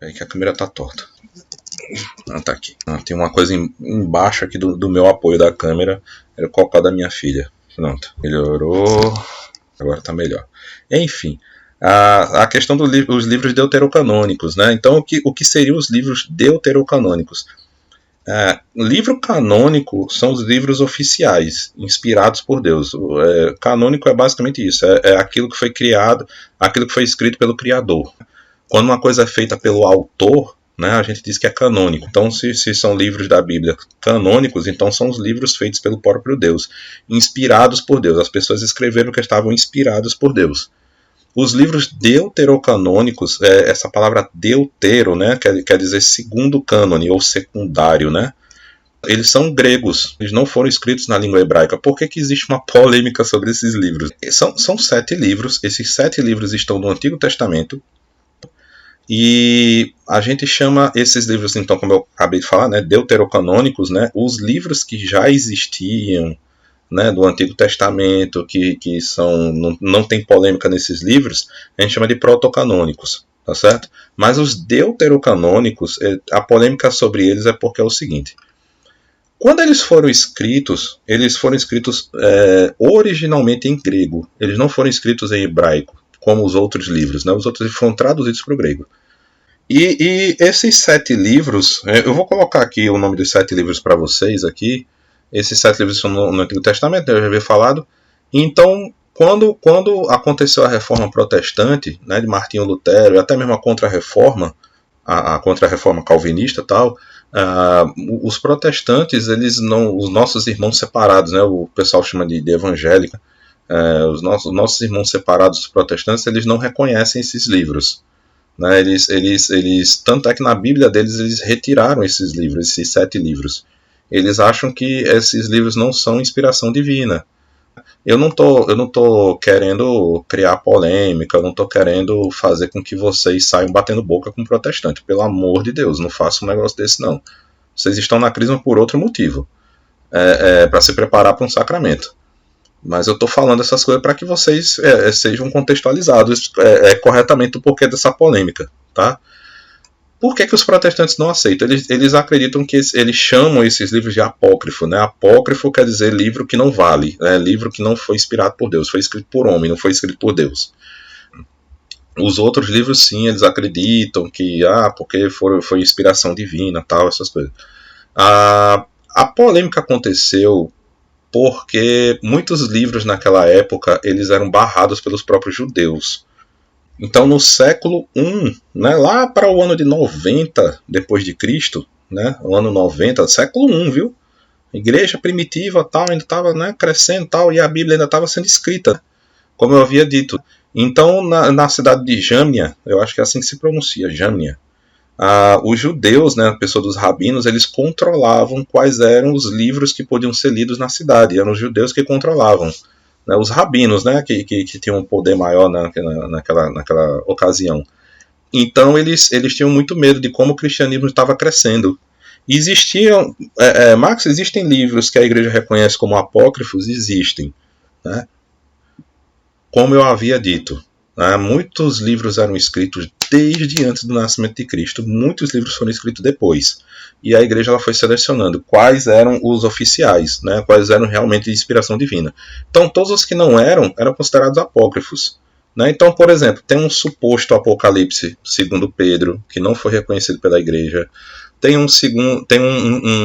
É que a câmera tá torta. Ah, tá aqui. Tem uma coisa embaixo aqui do meu apoio da câmera. Era o cocô da minha filha. Pronto, melhorou. Agora tá melhor. Enfim, a questão dos livros deuterocanônicos, né? Então, o que seriam os livros deuterocanônicos? Livro canônico são os livros oficiais, inspirados por Deus. Canônico é basicamente isso, é aquilo que foi criado, aquilo que foi escrito pelo Criador. Quando uma coisa é feita pelo autor, né, a gente diz que é canônico. Então, se são livros da Bíblia canônicos, então são os livros feitos pelo próprio Deus, inspirados por Deus. As pessoas escreveram que estavam inspirados por Deus. Os livros deuterocanônicos, essa palavra deutero, né, quer dizer segundo cânone ou secundário, né? Eles são gregos, eles não foram escritos na língua hebraica. Por que existe uma polêmica sobre esses livros? São 7 livros, esses 7 livros estão no Antigo Testamento, e a gente chama esses livros, então, como eu acabei de falar, né, deuterocanônicos, né, os livros que já existiam, né, do Antigo Testamento, que não tem polêmica nesses livros, a gente chama de protocanônicos, tá certo? Mas os deuterocanônicos, a polêmica sobre eles é porque é o seguinte: quando eles foram escritos originalmente em grego, eles não foram escritos em hebraico, como os outros livros, né? Os outros foram traduzidos para o grego. E esses 7 livros, eu vou colocar aqui o nome dos 7 livros para vocês aqui. Esses 7 livros são no Antigo Testamento, eu já havia falado. Então, quando aconteceu a Reforma Protestante, né, de Martinho Lutero, e até mesmo a Contra-Reforma, a Contra-Reforma Calvinista, tal, os protestantes, eles não, os nossos irmãos separados, né, o pessoal chama de evangélica, os nossos irmãos separados, os protestantes, eles não reconhecem esses livros. Né, tanto é que na Bíblia deles eles retiraram esses livros, esses 7 livros. Eles acham que esses livros não são inspiração divina. Eu não tô querendo criar polêmica, eu não tô querendo fazer com que vocês saiam batendo boca com protestante. Pelo amor de Deus, não faça um negócio desse não. Vocês estão na crisma por outro motivo. Para se preparar para um sacramento. Mas eu estou falando essas coisas para que vocês sejam contextualizados corretamente o porquê dessa polêmica, tá? Por que os protestantes não aceitam? Eles acreditam que eles chamam esses livros de apócrifo, né? Apócrifo quer dizer livro que não vale, né? Livro que não foi inspirado por Deus, foi escrito por homem, não foi escrito por Deus. Os outros livros, sim, eles acreditam que porque foi inspiração divina, tal, essas coisas. A polêmica aconteceu porque muitos livros naquela época eles eram barrados pelos próprios judeus. Então, no século I, né, lá para o ano de 90 depois de Cristo, né, o ano 90, século I, viu? A igreja primitiva tal ainda estava, né, crescendo tal, e a Bíblia ainda estava sendo escrita, como eu havia dito. Então, na cidade de Jâmnia, eu acho que é assim que se pronuncia, Jâmnia, os judeus, né, a pessoa dos rabinos, eles controlavam quais eram os livros que podiam ser lidos na cidade. Eram os judeus que controlavam, né, os rabinos, né, que tinham um poder maior naquela ocasião. Então eles tinham muito medo de como o cristianismo estava crescendo. Existiam, Max, existem livros que a igreja reconhece como apócrifos? Existem, né? Como eu havia dito, muitos livros eram escritos desde antes do nascimento de Cristo, muitos livros foram escritos depois. E a igreja ela foi selecionando quais eram os oficiais, né, quais eram realmente de inspiração divina. Então, todos os que não eram considerados apócrifos. Né? Então, por exemplo, tem um suposto Apocalipse, segundo Pedro, que não foi reconhecido pela igreja. Tem um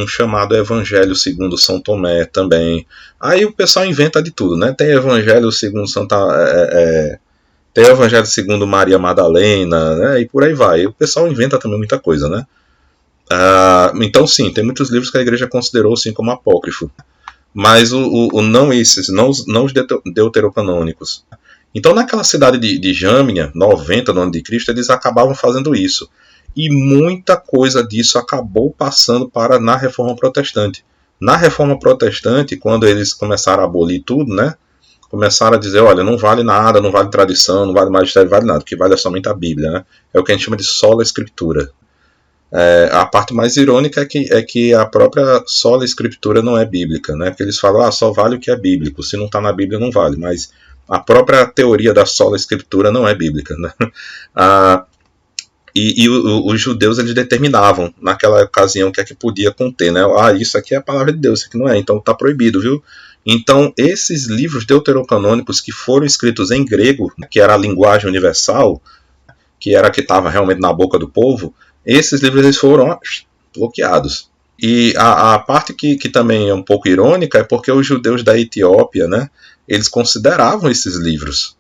chamado Evangelho segundo São Tomé também. Aí o pessoal inventa de tudo, né? Tem Evangelho segundo tem o Evangelho segundo Maria Madalena, né? E por aí vai. O pessoal inventa também muita coisa, né? Então sim, tem muitos livros que a igreja considerou assim como apócrifo. Mas não os deuterocanônicos. Então naquela cidade de Jâmnia, 90 no ano de Cristo, eles acabavam fazendo isso. E muita coisa disso acabou passando na Reforma Protestante. Na Reforma Protestante, quando eles começaram a abolir tudo, né? Começaram a dizer, olha, não vale nada, não vale tradição, não vale magistério, não vale nada, o que vale é somente a Bíblia, né? É o que a gente chama de sola escritura. A parte mais irônica é que a própria sola escritura não é bíblica, né? Porque eles falam, só vale o que é bíblico, se não está na Bíblia não vale, mas a própria teoria da sola escritura não é bíblica, né? Os judeus eles determinavam naquela ocasião o que é que podia conter, né? Isso aqui é a palavra de Deus, isso aqui não é, então está proibido, viu? Então esses livros deuterocanônicos que foram escritos em grego, que era a linguagem universal, que era a que estava realmente na boca do povo, esses livros eles foram bloqueados. E a parte que também é um pouco irônica é porque os judeus da Etiópia, né, eles consideravam esses livros.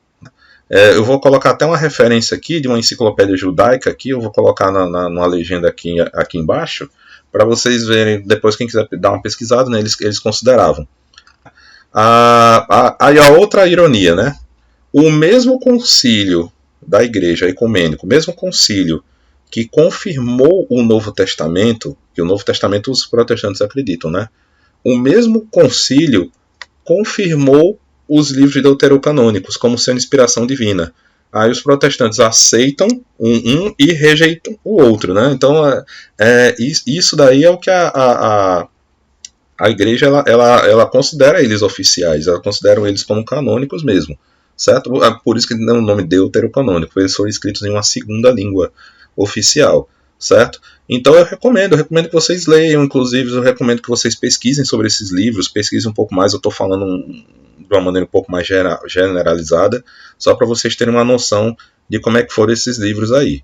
Eu vou colocar até uma referência aqui de uma enciclopédia judaica aqui, eu vou colocar numa legenda aqui embaixo, para vocês verem, depois quem quiser dar uma pesquisada, né, eles consideravam. Aí a outra ironia, né? O mesmo concílio da igreja ecumênico, o mesmo concílio que confirmou o Novo Testamento, que o Novo Testamento os protestantes acreditam, né? O mesmo concílio confirmou os livros deuterocanônicos como sendo inspiração divina. Aí os protestantes aceitam um e rejeitam o outro, né? Então isso daí é o que a igreja ela considera eles oficiais, ela considera eles como canônicos mesmo, certo? Por isso que o nome deuterocanônico, eles foram escritos em uma segunda língua oficial, certo? Então eu recomendo que vocês leiam, inclusive eu recomendo que vocês pesquisem sobre esses livros, pesquisem um pouco mais, eu estou falando de uma maneira um pouco mais generalizada, só para vocês terem uma noção de como é que foram esses livros aí,